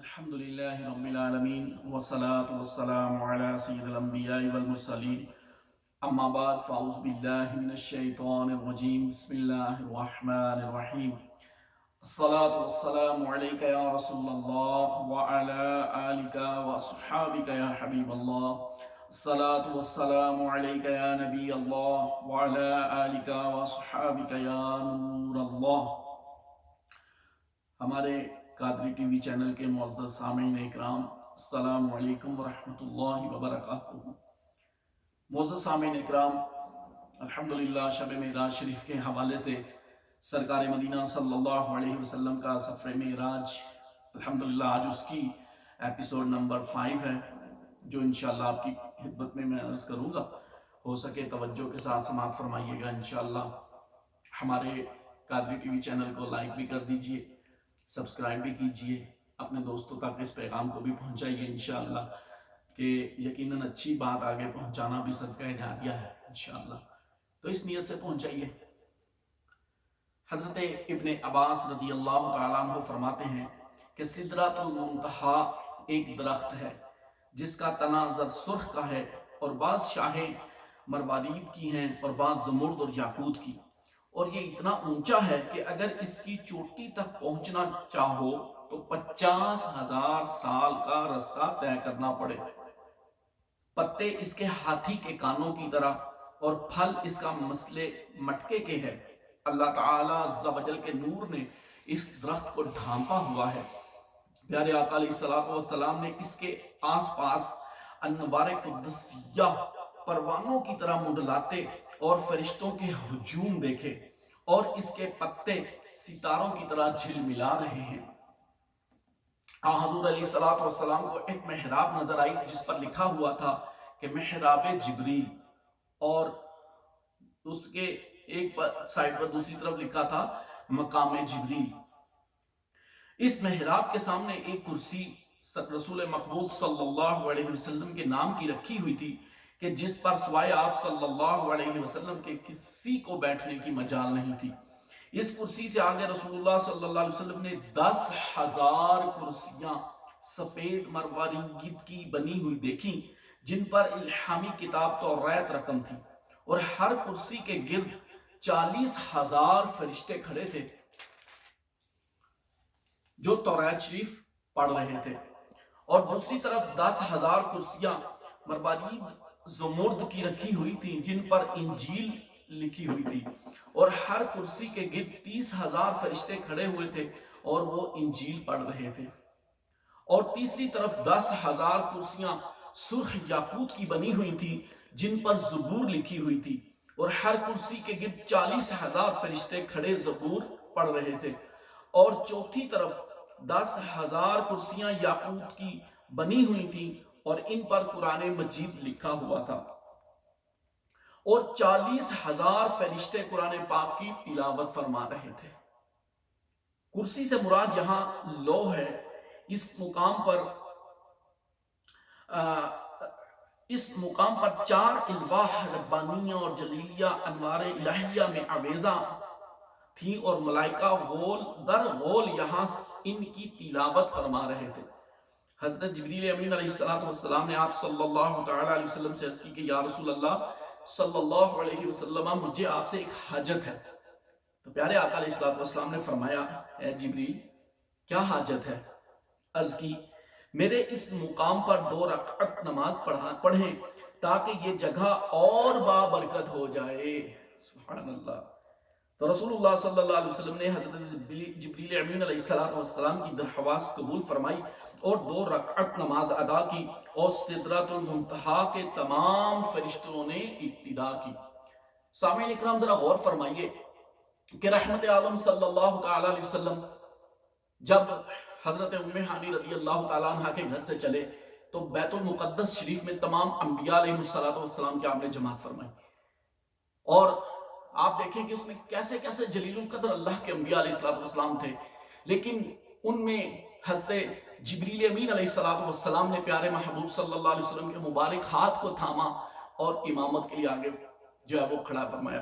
الحمد لله رب العالمين والصلاة والسلام على سيد الأنبياء والمرسلين أما بعد فأعوذ بالله من الشيطان الرجيم بسم الله الرحمن الرحيم الصلاة والسلام عليك يا رسول الله وعلى آلك وأصحابك يا حبيب الله الصلاة والسلام عليك يا نبي الله وعلى آلك وأصحابك يا نور الله. ہمارے قادری ٹی وی چینل کے معزز سامعین اکرام، السلام علیکم ورحمۃ اللہ وبرکاتہ. معزز سامعین اکرام، الحمدللہ شب معراج شریف کے حوالے سے سرکار مدینہ صلی اللہ علیہ وسلم کا سفر معراج، الحمدللہ آج اس کی ایپیسوڈ نمبر 5 ہے، جو انشاءاللہ آپ کی خدمت میں عرض کروں گا. ہو سکے توجہ کے ساتھ سماعت فرمائیے گا انشاءاللہ. ہمارے قادری ٹی وی چینل کو لائک بھی کر دیجئے، سبسکرائب بھی کیجئے، اپنے دوستوں تک اس پیغام کو بھی پہنچائیے انشاءاللہ، کہ یقیناً اچھی بات آگے پہنچانا بھی صدقہ جاریہ ہے انشاءاللہ. تو اس نیت سے پہنچائیے. حضرت ابن عباس رضی اللہ تعالیٰ عنہ فرماتے ہیں کہ سدرۃ المنتہا ایک درخت ہے جس کا تنا زر سرخ کا ہے، اور بعض شاخیں مروارید کی ہیں اور بعض زمرد اور یاقوت کی، اور یہ اتنا اونچا ہے کہ اگر اس کی چوٹی تک پہنچنا چاہو تو 50,000 سال کا رستہ طے کرنا پڑے. پتے اس کے ہاتھی کے کانوں کی طرح اور پھل اس کا مسلے مٹکے کے ہے. اللہ تعالیٰ عز و جل کے نور نے اس درخت کو ڈھانپا ہوا ہے. پیارے آقا علیہ السلام نے اس کے آس پاس انوار قدسیہ پروانوں کی طرح منڈلاتے اور فرشتوں کے ہجوم دیکھے، اور اس کے پتے ستاروں کی طرح جھل ملا رہے ہیں. حضور علیہ السلام کو ایک محراب نظر آئی جس پر لکھا ہوا تھا کہ محراب جبریل، اور اس کے ایک سائڈ پر دوسری طرف لکھا تھا مقام جبریل. اس محراب کے سامنے ایک کرسی رسول مقبول صلی اللہ علیہ وسلم کے نام کی رکھی ہوئی تھی، کہ جس پر سوائے آپ صلی اللہ علیہ وسلم کے کسی کو بیٹھنے کی مجال نہیں تھی. اس کرسی سے آگے رسول اللہ صلی اللہ علیہ وسلم نے 10,000 کرسیاں سفید مروارید کی بنی ہوئی دیکھی، جن پر الہامی کتاب توریت رقم تھی، اور ہر کرسی کے گرد 40,000 فرشتے کھڑے تھے جو توریت شریف پڑھ رہے تھے. اور دوسری طرف 10,000 کرسیاں مروارید زمرد کی رکھی ہوئی تھی جن پر انجیل لکھی ہوئی تھی، اور ہر کرسی کے گرد 30,000 فرشتے کھڑے ہوئے تھے اور وہ انجیل پڑھ رہے تھے. اور تیسری طرف 10,000 کرسیاں سرخ یاقوت کی بنی ہوئی تھی جن پر زبور لکھی ہوئی تھی، اور ہر کرسی کے گرد 40,000 فرشتے کھڑے زبور پڑھ رہے تھے. اور چوتھی طرف 10,000 کرسیاں یاقوت کی بنی ہوئی تھیں اور ان پر قرآن مجید لکھا ہوا تھا، اور 40,000 فرشتے قرآن پاک کی تلاوت فرما رہے تھے. کرسی سے مراد یہاں لوح ہے. اس مقام پر 4 الواح ربانیہ اور جلیلیہ انوار الہیہ میں آویزاں تھیں، اور ملائکہ غول در غول یہاں ان کی تلاوت فرما رہے تھے. حضرت جبریل امین علیہ السلام نے آپ صلی اللہ تعالیٰ علیہ وسلم سے عرض کی کہ یا رسول اللہ صلی اللہ علیہ وسلم، مجھے آپ سے ایک حاجت ہے. تو پیارے آقا علیہ السلام نے فرمایا، اے جبریل کیا حاجت ہے؟ عرض کی، میرے اس مقام پر 2 رکعت نماز پڑھیں تاکہ یہ جگہ اور بابرکت ہو جائے. سبحان اللہ. تو رسول اللہ صلی اللہ علیہ وسلم نے حضرت جبریل امین علیہ السلام کی درخواست قبول فرمائی اور 2 رکعت نماز ادا کی، اور سدرۃ المنتہا کے تمام فرشتوں نے ابتدا کی. سامعین اکرام ذرا غور فرمائیے کہ رحمت عالم صلی اللہ تعالیٰ علیہ وسلم جب حضرت ام ہانی رضی اللہ تعالیٰ عنہ کے گھر سے چلے تو بیت المقدس شریف میں تمام انبیاء علیہ السلام کی آپ نے جماعت فرمائی، اور آپ دیکھیں کہ اس میں کیسے کیسے جلیل القدر اللہ کے انبیاء علیہ السلام تھے. لیکن ان میں حضرت جبریل امین علیہ السلام نے پیارے محبوب صلی اللہ علیہ وسلم کے مبارک ہاتھ کو تھاما اور امامت کے لیے آگے جو ہے وہ کھڑا فرمایا.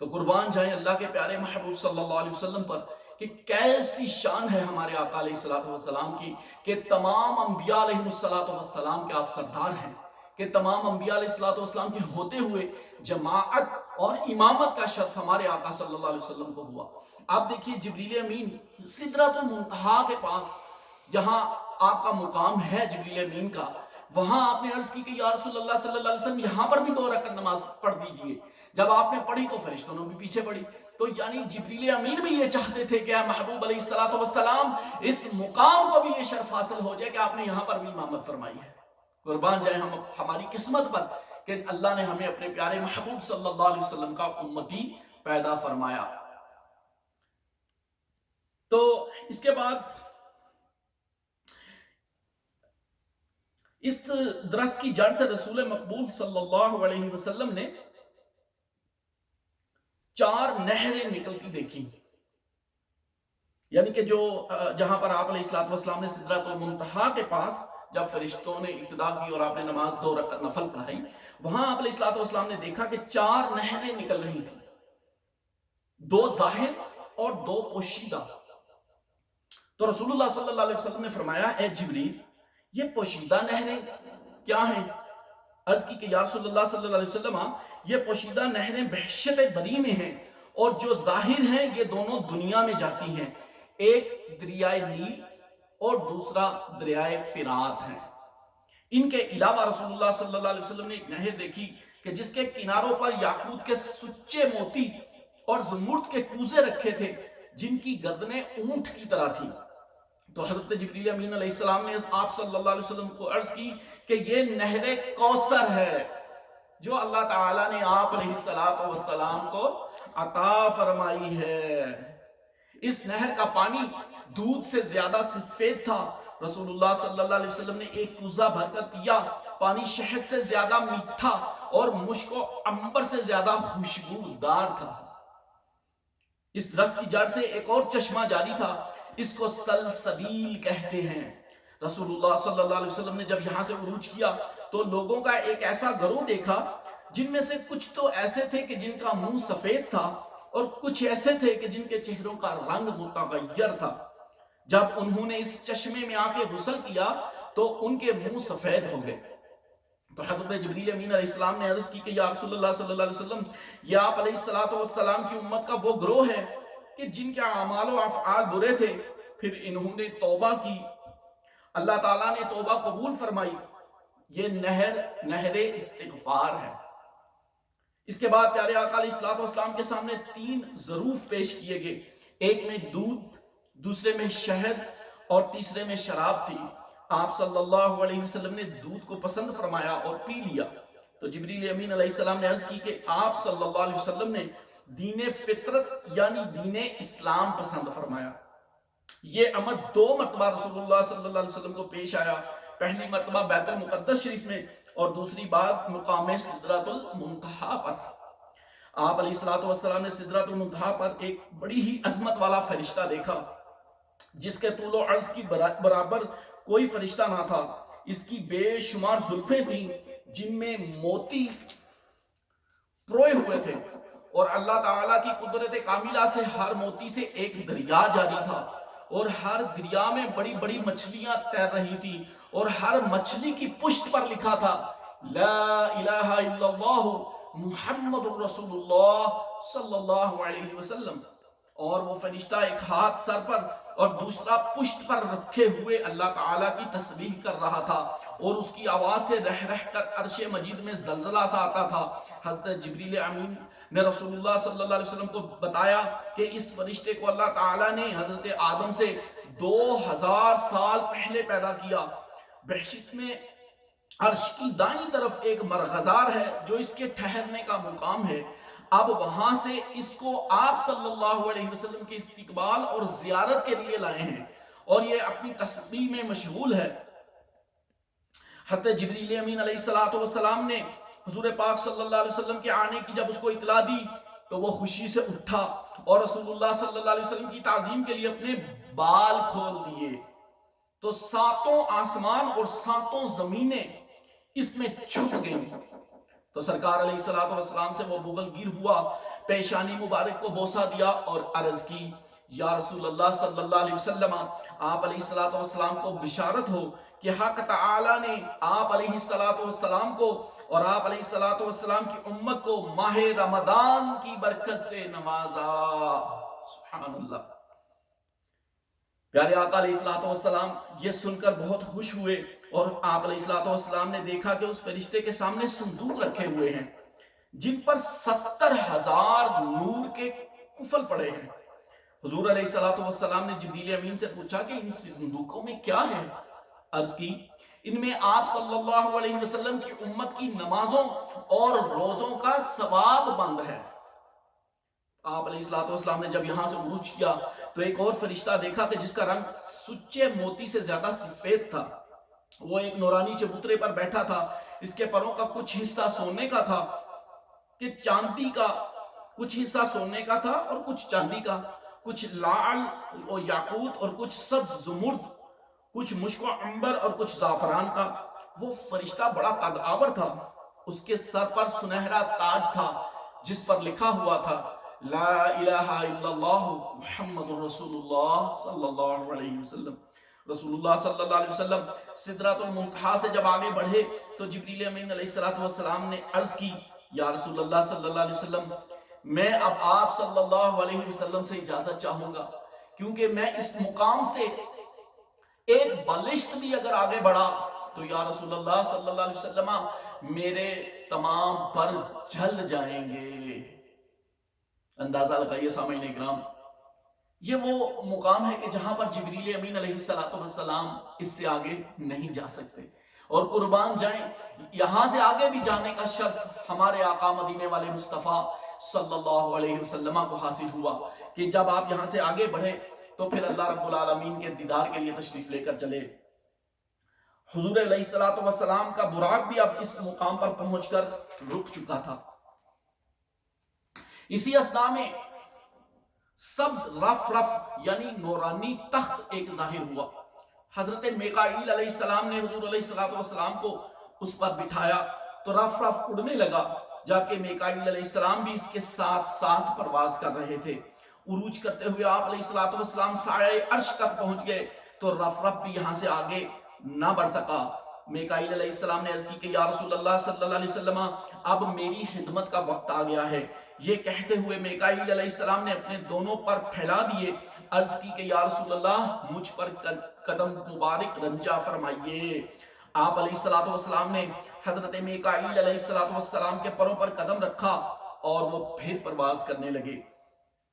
تو قربان جائیں اللہ کے پیارے محبوب صلی اللہ علیہ وسلم پر کہ کیسی شان ہے ہمارے آقا علیہ الصلوۃ والسلام کی کہ تمام انبیاء علیہ الصلوۃ والسلام کے آپ سردار ہیں، کہ تمام انبیاء علیہ الصلوۃ والسلام کے ہوتے ہوئے جماعت اور امامت کا شرف ہمارے آقا صلی اللہ علیہ وسلم کو ہوا۔ آپ دیکھیے جبریل امین سدرۃ المنتہا کے پاس جہاں آپ کا مقام ہے جبریل امین کا، وہاں آپ نے عرض کی کہ یا رسول اللہ صلی اللہ علیہ وسلم یہاں پر بھی 2 رکعت نماز پڑھ دیجئے۔ جب آپ نے پڑھی تو فرشتوں نے بھی پیچھے پڑھی، تو یعنی جبریل امین بھی یہ چاہتے تھے کہ اے محبوب علیہ الصلوۃ والسلام اس مقام کو بھی یہ شرف حاصل ہو جائے کہ آپ نے یہاں پر بھی امامت فرمائی ہے۔ قربان جائے ہم ہماری قسمت پر کہ اللہ نے ہمیں اپنے پیارے محبوب صلی اللہ علیہ وسلم کا امتی پیدا فرمایا۔ تو اس کے بعد اس درخت کی جڑ سے رسول مقبول صلی اللہ علیہ وسلم نے 4 نہریں نکلتی دیکھی، یعنی کہ جو جہاں پر آپ علیہ السلام نے سدرۃ المنتہا کے پاس جب فرشتوں نے ابتدا کی اور آپ نے نماز 2 رکعت نفل پڑھائی، وہاں آپ علیہ السلام نے دیکھا کہ 4 نہریں نکل رہی تھیں، 2 ظاہر اور 2 پوشیدہ۔ تو رسول اللہ صلی اللہ علیہ وسلم نے فرمایا اے جبریل یہ پوشیدہ نہریں کیا ہیں؟ عرض کی کہ یا رسول اللہ صلی اللہ علیہ وسلم یہ پوشیدہ نہریں بحشت بری میں ہیں، اور جو ظاہر ہیں یہ دونوں دنیا میں جاتی ہیں، ایک دریائے نیل اور دوسرا دریائے فرات ہیں۔ ان کے علاوہ رسول اللہ صلی اللہ علیہ وسلم نے ایک نہر دیکھی کہ جس کے کناروں پر یاقوت کے سچے موتی اور زمرد کے کوزے رکھے تھے جن کی گردنیں اونٹ کی طرح تھی۔ تو حضرت جبریل امین علیہ السلام نے آپ صلی اللہ علیہ وسلم کو عرض کی کہ یہ نہر کوثر ہے جو اللہ تعالیٰ نے آپ علیہ السلام کو عطا فرمائی ہے۔ اس نہر کا پانی دودھ سے زیادہ سفید تھا۔ رسول اللہ صلی اللہ علیہ وسلم نے ایک کوزہ بھر کر پیا۔ پانی شہد سے زیادہ میٹھا اور مشک و عنبر سے زیادہ خوشبودار تھا۔ اس درخت کی جڑ سے ایک اور چشمہ جاری تھا، اس کو سلسبیل کہتے ہیں۔ رسول اللہ صلی اللہ علیہ وسلم نے جب یہاں سے عروج کیا تو لوگوں کا ایک ایسا گروہ دیکھا جن میں سے کچھ تو ایسے تھے کہ جن کا منہ سفید تھا اور کچھ ایسے تھے کہ جن کے چہروں کا رنگ متغیر تھا۔ جب انہوں نے اس چشمے میں آ کے غسل کیا تو ان کے منہ سفید ہو گئے۔ تو حضرت جبریل امین علیہ السلام نے عرض کی کہ یا رسول اللہ صلی اللہ علیہ وسلم یہ آپ علیہ السلام کی امت کا وہ گروہ ہے کہ جن کے اعمال و افعال برے تھے، پھر انہوں نے توبہ کی، اللہ تعالیٰ نے توبہ قبول فرمائی۔ یہ نہر استغفار ہے۔ اس کے بعد پیارے آقا علیہ السلام کے سامنے 3 ظروف پیش کیے گئے، ایک میں دودھ، دوسرے میں شہد اور تیسرے میں شراب تھی۔ آپ صلی اللہ علیہ وسلم نے دودھ کو پسند فرمایا اور پی لیا۔ تو جبریل امین علیہ السلام نے عرض کی کہ آپ صلی اللہ علیہ وسلم نے دین فطرت یعنی دین اسلام پسند فرمایا۔ یہ امر 2 مرتبہ رسول اللہ صلی اللہ علیہ وسلم کو پیش آیا، پہلی مرتبہ بیت المقدس شریف میں اور دوسری بار مقام سدرۃ المنتہا پر۔ آپ علیہ السلام نے سدرۃ المنتہا پر ایک بڑی ہی عظمت والا فرشتہ دیکھا جس کے طول و عرض کی برابر کوئی فرشتہ نہ تھا۔ اس کی بے شمار زلفیں تھیں جن میں موتی پروئے ہوئے تھے، اور اللہ تعالیٰ کی قدرت کاملہ سے ہر موتی سے ایک دریا جاری تھا، اور ہر دریا میں بڑی بڑی مچھلیاں تیر رہی تھی، اور ہر مچھلی کی پشت پر لکھا تھا لا الہ الا اللہ محمد رسول اللہ صلی اللہ علیہ وسلم۔ اور وہ فرشتہ ایک ہاتھ سر پر اور دوسرا پشت پر رکھے ہوئے اللہ تعالیٰ کی تسبیح کر رہا تھا، اور اس کی آواز سے رہ رہ کر عرش مجید میں زلزلہ سا آتا تھا۔ حضرت جبریل امین نے رسول اللہ صلی اللہ علیہ وسلم کو بتایا کہ اس فرشتے کو اللہ تعالیٰ نے حضرت آدم سے 2000 سال پہلے پیدا کیا۔ بحشت میں عرش کی دائیں طرف ایک مرغزار ہے جو اس کے ٹھہرنے کا مقام ہے۔ اب وہاں سے اس کو آپ صلی اللہ علیہ وسلم کے استقبال اور زیارت کے لیے لائے ہیں، اور یہ اپنی تسبیح میں مشغول ہے۔ حضرت جبریل امین علیہ السلام نے حضور پاک صلی اللہ علیہ وسلم کے آنے کی جب اس کو اطلاع دی تو وہ خوشی سے اٹھا اور رسول اللہ صلی اللہ علیہ وسلم کی تعظیم کے لیے اپنے بال کھول دیے، تو 7 آسمان اور 7 زمینیں اس میں چھپ گئیں۔ تو سرکار علیہ السلام سے وہ بغل گیر ہوا، پیشانی مبارک کو بوسہ دیا اور عرض کی یا رسول اللہ صلی اللہ علیہ وسلم، آپ علیہ السلام کو بشارت ہو کہ حق تعالی نے آپ علیہ السلام کو اور آپ علیہ السلام کی امت کو ماہ رمضان کی برکت سے نوازا۔ سبحان اللہ۔ پیارے آقا علیہ السلام یہ سن کر بہت خوش ہوئے، اور آپ علیہ السلام نے دیکھا کہ اس فرشتے کے سامنے صندوق رکھے ہوئے ہیں جن پر 70,000 نور کے کفل پڑے ہیں۔ حضور علیہ السلام نے جبریل امین سے پوچھا کہ ان صندوقوں میں کیا ہے؟ عرض کی ان میں آپ صلی اللہ علیہ وسلم کی امت کی نمازوں اور روزوں کا ثواب بند ہے۔ آپ علیہ السلام نے جب یہاں سے عروج کیا تو ایک اور فرشتہ دیکھا کہ جس کا رنگ سچے موتی سے زیادہ سفید تھا۔ وہ ایک نورانی چبوترے پر بیٹھا تھا، اس کے پروں کا کچھ حصہ سونے کا تھا کہ چاندی کا، کچھ حصہ سونے کا تھا اور کچھ چاندی کا، کچھ لعل اور یاقوت اور کچھ سبز زمرد، کچھ مشک و عنبر اور کچھ زعفران کا۔ وہ فرشتہ بڑا قد آور تھا، اس کے سر پر سنہرا تاج تھا جس پر لکھا ہوا تھا لا الہ الا اللہ محمد رسول اللہ صلی اللہ علیہ وسلم۔ رسول اللہ صلی اللہ علیہ وسلم سدرۃ المنتہا سے جب آگے بڑھے تو جبریل امین علیہ السلام نے عرض کی یا رسول اللہ صلی اللہ علیہ وسلم، میں اب آپ صلی اللہ علیہ وسلم سے اجازت چاہوں گا، کیونکہ میں اس مقام سے ایک بالشت بھی اگر آگے بڑھا تو یا رسول اللہ صلی اللہ علیہ وسلم میرے تمام پر جل جائیں گے۔ اندازہ لگائیے سامعین اکرام، یہ وہ مقام ہے کہ جہاں پر جبریل امین علیہ السلام اس سے آگے نہیں جا سکتے، اور قربان جائیں یہاں سے آگے بھی جانے کا شرف ہمارے آقا مدینے والے مصطفیٰ صلی اللہ علیہ وسلم کو حاصل ہوا کہ جب آپ یہاں سے آگے بڑھے تو پھر اللہ رب العالمین کے دیدار کے لیے تشریف لے کر چلے۔ حضور علیہ السلام کا براق بھی اب اس مقام پر پہنچ کر رک چکا تھا۔ اسی اثناء میں سبز رف یعنی نورانی تخت ایک ظاہر ہوا۔ حضرت میکائیل علیہ السلام نے حضور علیہ السلام کو اس پر بٹھایا تو رف اڑنے لگا، جبکہ میکائیل علیہ السلام بھی اس کے ساتھ ساتھ پرواز کر رہے تھے۔ عروج کرتے ہوئے آپ علیہ السلام سایہ عرش تک پہنچ گئے تو رف بھی یہاں سے آگے نہ بڑھ سکا۔ میکائیل علیہ السلام نے عرض کی کہ یا رسول اللہ صلی اللہ علیہ وسلم اب میری خدمت کا وقت آ گیا ہے۔ یہ کہتے ہوئے میکائیل علیہ السلام نے اپنے دونوں پر پھیلا دیے، عرض کی کہ یا رسول اللہ مجھ پر قدم مبارک رنجا فرمائیے۔ آپ علیہ السلام نے حضرت میکائیل علیہ السلام کے پروں پر قدم رکھا اور وہ پھر پرواز کرنے لگے۔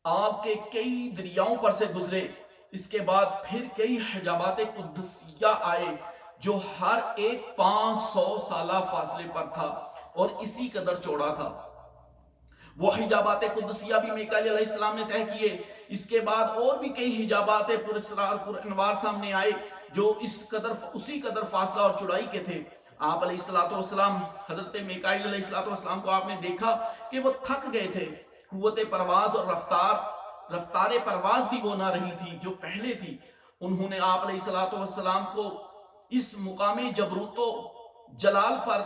آپ کے کئی دریاؤں پر سے گزرے، اس کے بعد پھر کئی حجابات قدسیہ آئے جو ہر ایک 500 سالہ فاصلے پر تھا اور اسی قدر چوڑا تھا۔ وہ حجابات قدسیہ بھی میکائیل علیہ السلام نے طے کیے۔ اس کے بعد اور بھی کئی حجابات پر اسرار پر انوار سامنے آئے جو اسی قدر فاصلہ اور چوڑائی کے تھے۔ آپ علیہ السلام حضرت میکائیل علیہ السلام کو آپ نے دیکھا کہ وہ تھک گئے تھے، قوت پرواز اور رفتار پرواز بھی وہ نہ رہی تھی جو پہلے تھی۔ انہوں نے آپ علیہ السلام کو اس مقام جبروت و جلال پر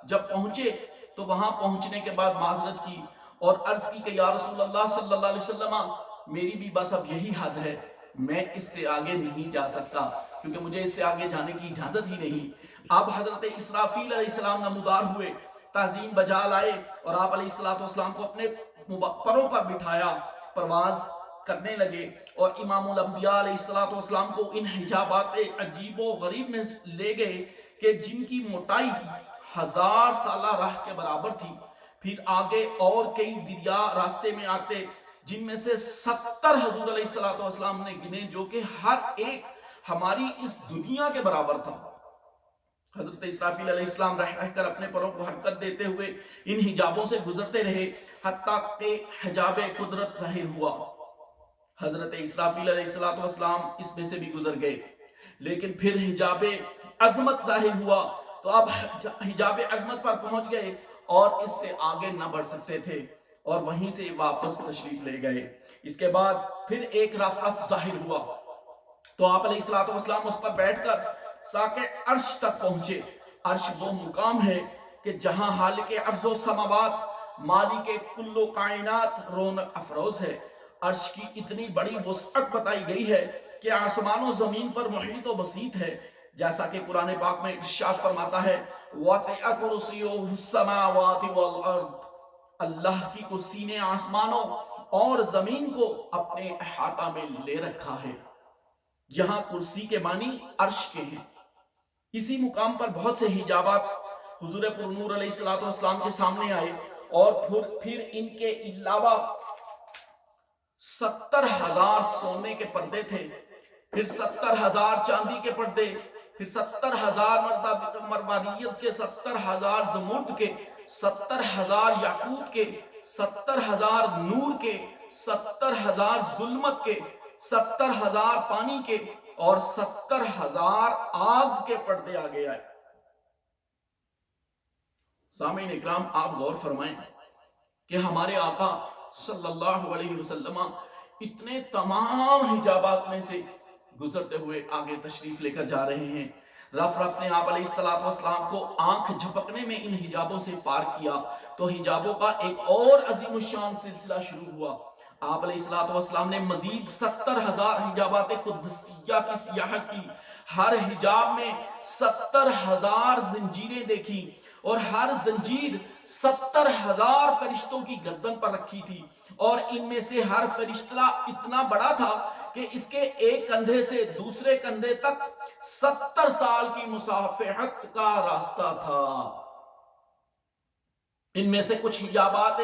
جب پہنچے تو وہاں پہنچنے کے بعد معذرت کی اور عرض کی کہ یا رسول اللہ صلی اللہ علیہ وسلم میری بھی بس اب یہی حد ہے، میں اس سے آگے نہیں جا سکتا کیونکہ مجھے اس سے آگے جانے کی اجازت ہی نہیں۔ اب حضرت اسرافیل علیہ السلام نمودار ہوئے، تعظیم بجا لائے اور آپ علیہ السلام کو اپنے پروں پر بٹھایا، پرواز کرنے لگے اور امام الانبیاء علیہ السلام کو ان حجابات عجیب و غریب میں لے گئے کہ جن کی موٹائی 1000 سالہ راہ کے برابر تھی۔ پھر آگے اور کئی دریا راستے میں آتے جن میں سے 70 حضور علیہ السلام نے گنے جو کہ ہر ایک ہماری اس دنیا کے برابر تھا۔ حضرت اسرافیل علیہ السلام رہ کر اپنے پروں کو حرکت دیتے ہوئے ان حجابوں سے گزرتے رہے حتیٰ کہ حجاب قدرت ظاہر ہوا۔ حضرت اسرافیل علیہ السلام اس میں سے بھی گزر گئے، لیکن پھر حجاب عظمت ظاہر ہوا تو اب حجاب عظمت پر پہنچ گئے اور اس سے آگے نہ بڑھ سکتے تھے اور وہیں سے واپس تشریف لے گئے۔ اس کے بعد پھر ایک رف ظاہر ہوا تو آپ علیہ السلام اس پر بیٹھ کر ساکے عرش تک پہنچے۔ عرش وہ مقام ہے کہ جہاں حالق ارض و سماوات، مالک کل و کائنات رونق افروز ہے عرش کی اتنی بڑی وسعت بتائی گئی ہے کہ آسمان و زمین پر محیط و بسیط ہے، جیسا کہ قرآن پاک میں ارشاد فرماتا ہے وَسِعَ كُرْسِيُّهُ السَّمَاوَاتِ وَالْأَرْضِ، اللہ کی کرسی نے آسمانوں اور زمین کو اپنے احاطہ میں لے رکھا ہے۔ یہاں کرسی کے معنی عرش کے ہیں۔ اسی مقام پر بہت سے حجابات حضور پر نور علیہ السلام کے سامنے آئے، اور پھر ان کے علاوہ 70,000 سونے کے پردے تھے، پھر 70,000 چاندی کے پردے، پھر 70,000 مروانیت کے، 70,000 زمرد کے، 70,000 یاقوت کے، 70,000 نور کے، 70,000 ظلمت کے، 70,000 پانی کے، اور 70,000 آگ کے پردے آگے آئے۔ سامعین اکرام، آپ غور فرمائیں کہ ہمارے آقا صلی اللہ علیہ وسلم اتنے تمام حجابات میں سے گزرتے ہوئے آگے تشریف لے کر جا رہے ہیں۔ رف رف نے آپ علیہ السلام کو آنکھ جھپکنے میں ان حجابوں سے پار کیا تو حجابوں کا ایک اور عظیم الشان سلسلہ شروع ہوا۔ آپ علیہ السلام نے مزید 70,000 حجابات قدسیہ کی سیاحت کی، ہر حجاب میں 70,000 زنجیریں دیکھی، اور ہر زنجیر 70,000 فرشتوں کی گردن پر رکھی تھی، اور ان میں سے ہر فرشتہ اتنا بڑا تھا کہ اس کے ایک کندھے سے دوسرے کندھے تک 70 سال کی مسافحت کا راستہ تھا۔ ان میں سے کچھ حجابات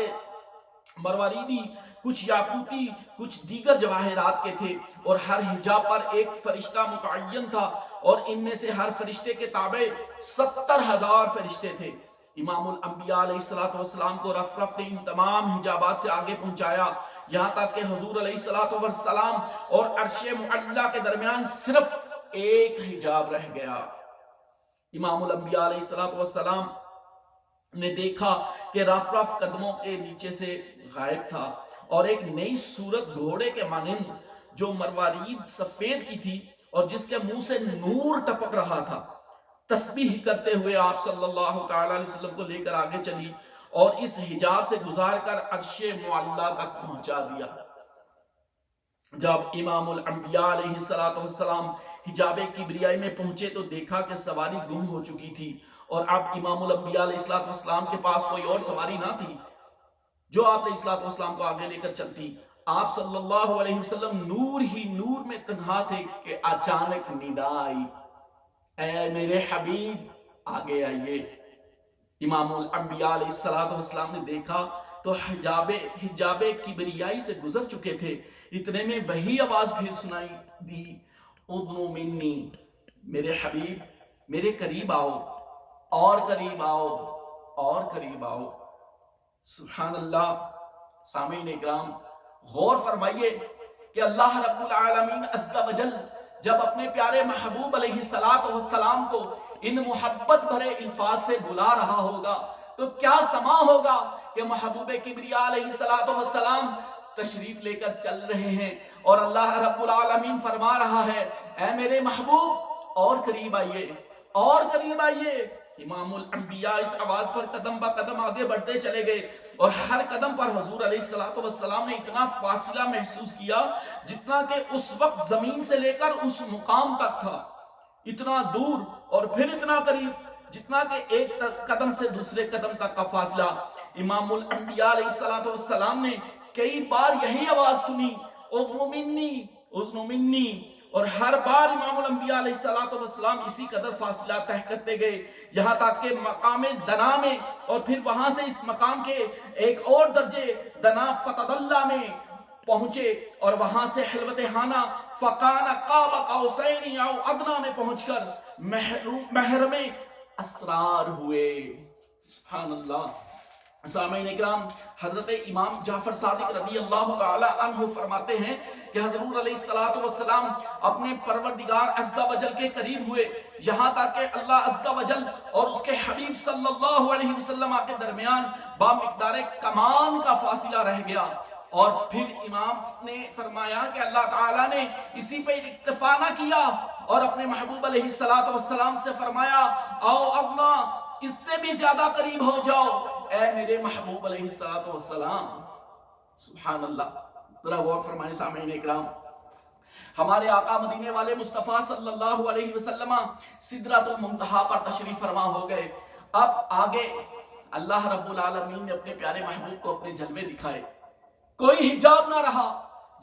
مرواریدی، کچھ یاقوتی، کچھ دیگر جواہرات کے تھے، اور ہر حجاب پر ایک فرشتہ متعین تھا، اور ان میں سے ہر فرشتے کے تابع 70,000 فرشتے تھے۔ امام الانبیاء علیہ السلام کو رف رف نے ان تمام حجابات سے آگے پہنچایا، یہاں تک کہ حضور علیہ السلام اور عرش معلیٰ کے درمیان صرف ایک حجاب رہ گیا۔ امام الانبیاء علیہ السلام نے دیکھا کہ رف رف قدموں کے نیچے سے غائب تھا، اور ایک نئی صورت گھوڑے کے مانند جو مروارید سفید کی تھی اور جس کے منہ سے نور ٹپک رہا تھا، تسبیح کرتے ہوئے آپ صلی اللہ علیہ وسلم کو لے کر آگے چلی اور اس حجاب سے گزار کر عرش معلیٰ تک پہنچا دیا۔ جب امام الانبیاء علیہ السلام حجاب کبریائی میں پہنچے تو دیکھا کہ سواری گم ہو چکی تھی، اور اب امام الانبیاء علیہ السلام کے پاس کوئی اور سواری نہ تھی جو آپ علیہ السلام کو آگے لے کر چلتی۔ آپ صلی اللہ علیہ وسلم نور ہی نور میں تنہا تھے کہ اچانک ندا آئی، اے میرے حبیب آگے آئیے۔ امام الانبیاء علیہ السلام نے دیکھا تو حجاب کبریائی سے گزر چکے تھے۔ اتنے میں وہی آواز پھر سنائی دی، اذن منی، میرے حبیب میرے قریب آؤ، اور قریب آؤ، اور قریب آؤ۔ سبحان اللہ۔ سامعین اکرام، غور فرمائیے کہ اللہ رب العالمین عز و جل جب اپنے پیارے محبوب علیہ السلام کو ان محبت بھرے الفاظ سے بلا رہا ہوگا تو کیا سما ہوگا کہ محبوب کبریا علیہ السلام تشریف لے کر چل رہے ہیں، اور اللہ رب العالمین فرما رہا ہے اے میرے محبوب اور قریب آئیے، اور قریب آئیے۔ امام الانبیاء اس آواز پر قدم با قدم آگے بڑھتے چلے گئے، اور ہر قدم پر حضور علیہ السلام نے اتنا فاصلہ محسوس کیا جتنا کہ اس وقت زمین سے لے کر اس مقام تک تھا، اتنا دور اور پھر اتنا قریب جتنا کہ ایک قدم سے دوسرے قدم تک کا فاصلہ۔ امام الانبیاء علیہ السلام نے کئی بار یہی آواز سنی، اذن منی، اذن منی، اور ہر بار امام الانبیاء علیہ السلام اسی قدر فاصلہ طے کرتے گئے، یہاں تک کہ مقام دنا میں، اور پھر وہاں سے اس مقام کے ایک اور درجے دنا فتدلہ میں پہنچے، اور وہاں سے حلوت ہانہ فقان قاب قوسین او ادنیٰ میں پہنچ کر محرم اسرار ہوئے۔ سبحان اللہ۔ سامعین اکرام، حضرت امام جعفر صادق رضی اللہ تعالی عنہ فرماتے ہیں کہ حضور علیہ السلام اپنے پروردگار عز و جل کے قریب ہوئے، یہاں تک کہ اللہ عز و جل اور اس کے حبیب صلی اللہ علیہ وسلم کے درمیان با مقدار کمان کا فاصلہ رہ گیا، اور پھر امام نے فرمایا کہ اللہ تعالیٰ نے اسی پہ اکتفا نہ کیا اور اپنے محبوب علیہ السلام سے فرمایا آؤ اللہ اس سے بھی زیادہ قریب ہو جاؤ اے میرے محبوب علیہ السلام۔ سبحان اللہ۔ ذرا غور فرمائیں سامعین اکرام، ہمارے آقا مدینے والے مصطفیٰ صلی اللہ علیہ وسلم سدرۃ المنتہا پر تشریف فرما ہو گئے۔ اب آگے اللہ رب العالمین نے اپنے پیارے محبوب کو اپنے جلوے دکھائے، کوئی حجاب نہ رہا۔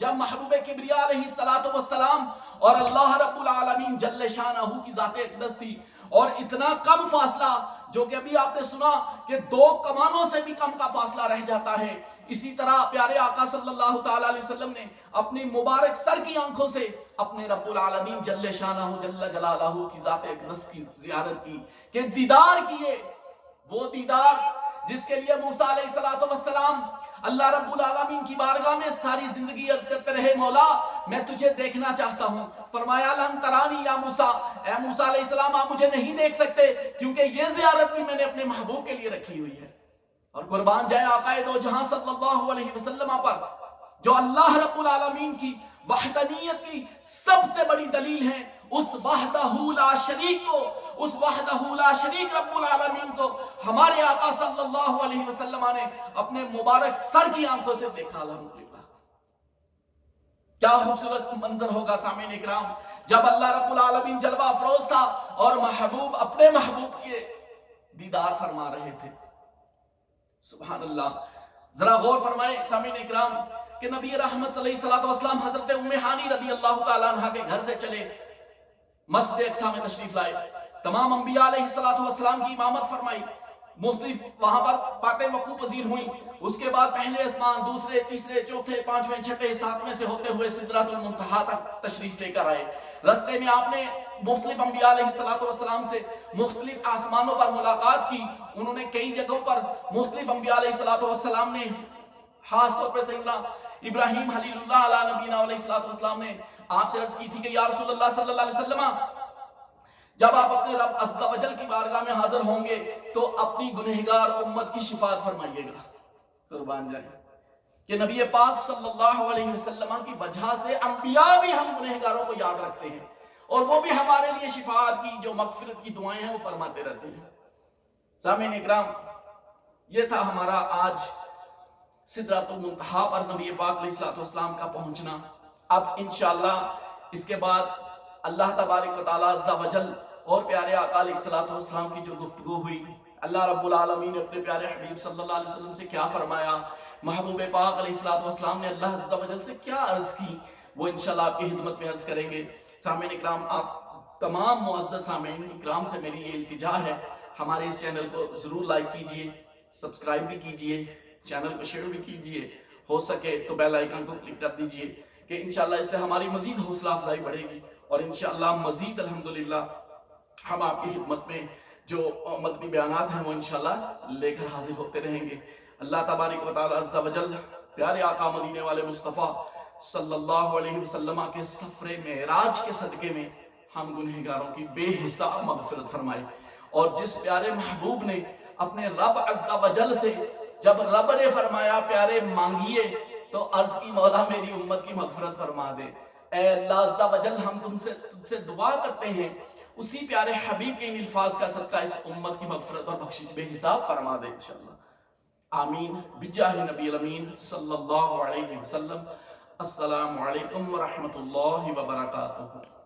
جب محبوب کبریا علیہ السلام اور اللہ رب العالمین جل شانہ کی ذات اقدس تھی، اور اتنا کم فاصلہ جو کہ ابھی آپ نے سنا کہ 2 کمانوں سے بھی کم کا فاصلہ رہ جاتا ہے، اسی طرح پیارے آقا صلی اللہ تعالی علیہ وسلم نے اپنی مبارک سر کی آنکھوں سے اپنے رب العالمین جل شانہ جل جلالہ کی ذات اقدس کی زیارت کی، کہ دیدار کیے، وہ دیدار جس کے لیے موسیٰ علیہ السلام اللہ رب العالمین کی بارگاہ میں ساری زندگی عرض کرتے رہے، مولا میں تجھے دیکھنا چاہتا ہوں۔ فرمایا لن ترانی یا موسیٰ، اے موسیٰ علیہ السلام آپ مجھے نہیں دیکھ سکتے، کیونکہ یہ زیارت بھی میں نے اپنے محبوب کے لیے رکھی ہوئی ہے۔ اور قربان جائے آقا دو جہاں صلی اللہ علیہ وسلم پر، جو اللہ رب العالمین کی وحدانیت کی سب سے بڑی دلیل ہے، اس وحدہ لا شریک کو، اس وحدہ لا شریک رب العالمین کو ہمارے آقا صلی اللہ علیہ وسلم نے اپنے مبارک سر کی آنکھوں سے دیکھا۔ الحمدللہ کیا خوبصورت منظر ہوگا سامعین اکرام، جب اللہ رب العالمین جلوہ افروز تھا اور محبوب اپنے محبوب کے دیدار فرما رہے تھے۔ سبحان اللہ، ذرا غور فرمائے سامعین اکرام کہ نبی رحمت علیہ السلام حضرت ام ہانی رضی اللہ تعالیٰ عنہ کے گھر سے چلے، مسجد اقصی میں تشریف لائے، تمام انبیاء علیہ السلام کی امامت فرمائی، مختلف وہاں پر باتیں وقوع پذیر ہوئیں۔ اس کے بعد پہلے اسمان، دوسرے، تیسرے، چوتھے، پانچویں، چھٹے، ساتویں سے ہوتے ہوئے سدرۃ المنتہا تک تشریف لے کر آئے۔ رستے میں آپ نے مختلف انبیاء علیہ السلام سے مختلف آسمانوں پر ملاقات کی، انہوں نے کئی جگہوں پر مختلف انبیاء علیہ السلام نے، خاص طور پر سیدنا ابراہیم خلیل اللہ علیہ نبینا علیہ السلام نے آپ سے عرض کی تھی کہ یا رسول اللہ صلی اللہ علیہ وسلم، جب آپ اپنے رب عز و جل کی بارگاہ میں حاضر ہوں گے تو اپنی گنہگار امت کی شفاعت فرمائیے گا۔ قربان جائیں کہ نبی پاک صلی اللہ علیہ وسلم کی وجہ سے انبیاء بھی ہم گنہگاروں کو یاد رکھتے ہیں، اور وہ بھی ہمارے لیے شفاعت کی جو مغفرت کی دعائیں ہیں وہ فرماتے رہتے ہیں۔ سامعین اکرام، یہ تھا ہمارا آج سدرۃ المنتہا پر نبی پاک علیہ السلام کا پہنچنا۔ اب انشاءاللہ اس کے بعد اللہ تبارک و تعالیٰ عز و جل اور پیارے آقا علیہ السلام کی جو گفتگو ہوئی، اللہ رب العالمین نے اپنے پیارے حبیب صلی اللہ علیہ وسلم سے کیا فرمایا، محبوب پاک علیہ السلام نے اللہ عز و جل سے کیا عرض کی، وہ انشاءاللہ آپ کی خدمت میں عرض کریں گے۔ سامعین اکرام، آپ تمام معزز سامعین اکرام سے میری یہ التجا ہے، ہمارے اس چینل کو ضرور لائک کیجئے، سبسکرائب بھی کیجئے، چینل کو شیئر بھی کیجئے، ہو سکے تو بیل آئیکن کو کلک کر دیجئے کہ انشاءاللہ اس سے ہماری مزید حوصلہ افزائی بڑھے گی، اور انشاءاللہ مزید الحمدللہ ہم آپ کی خدمت میں جو مدنی بیانات ہیں وہ انشاءاللہ لے کر حاضر ہوتے رہیں گے۔ اللہ تبارک و تعالی عز و جل پیارے آقا مدینے والے مصطفیٰ صلی اللہ علیہ وسلم کے سفر معراج کے صدقے میں ہم گنہگاروں کی بے حساب مغفرت فرمائے، اور جس پیارے محبوب نے اپنے رب عز و جل سے جب رب نے فرمایا پیارے مانگیے تو عرض کی مولا میری امت کی مغفرت فرما دے، اے اللہ عز و جل ہم تجھ سے دعا کرتے ہیں اسی پیارے حبیب کے ان الفاظ کا صدقہ اس امت کی مغفرت اور بخشش بے حساب فرما دے انشاءاللہ، آمین بجاہ نبی الامین صلی اللہ علیہ وسلم۔ السلام علیکم ورحمۃ اللہ وبرکاتہ۔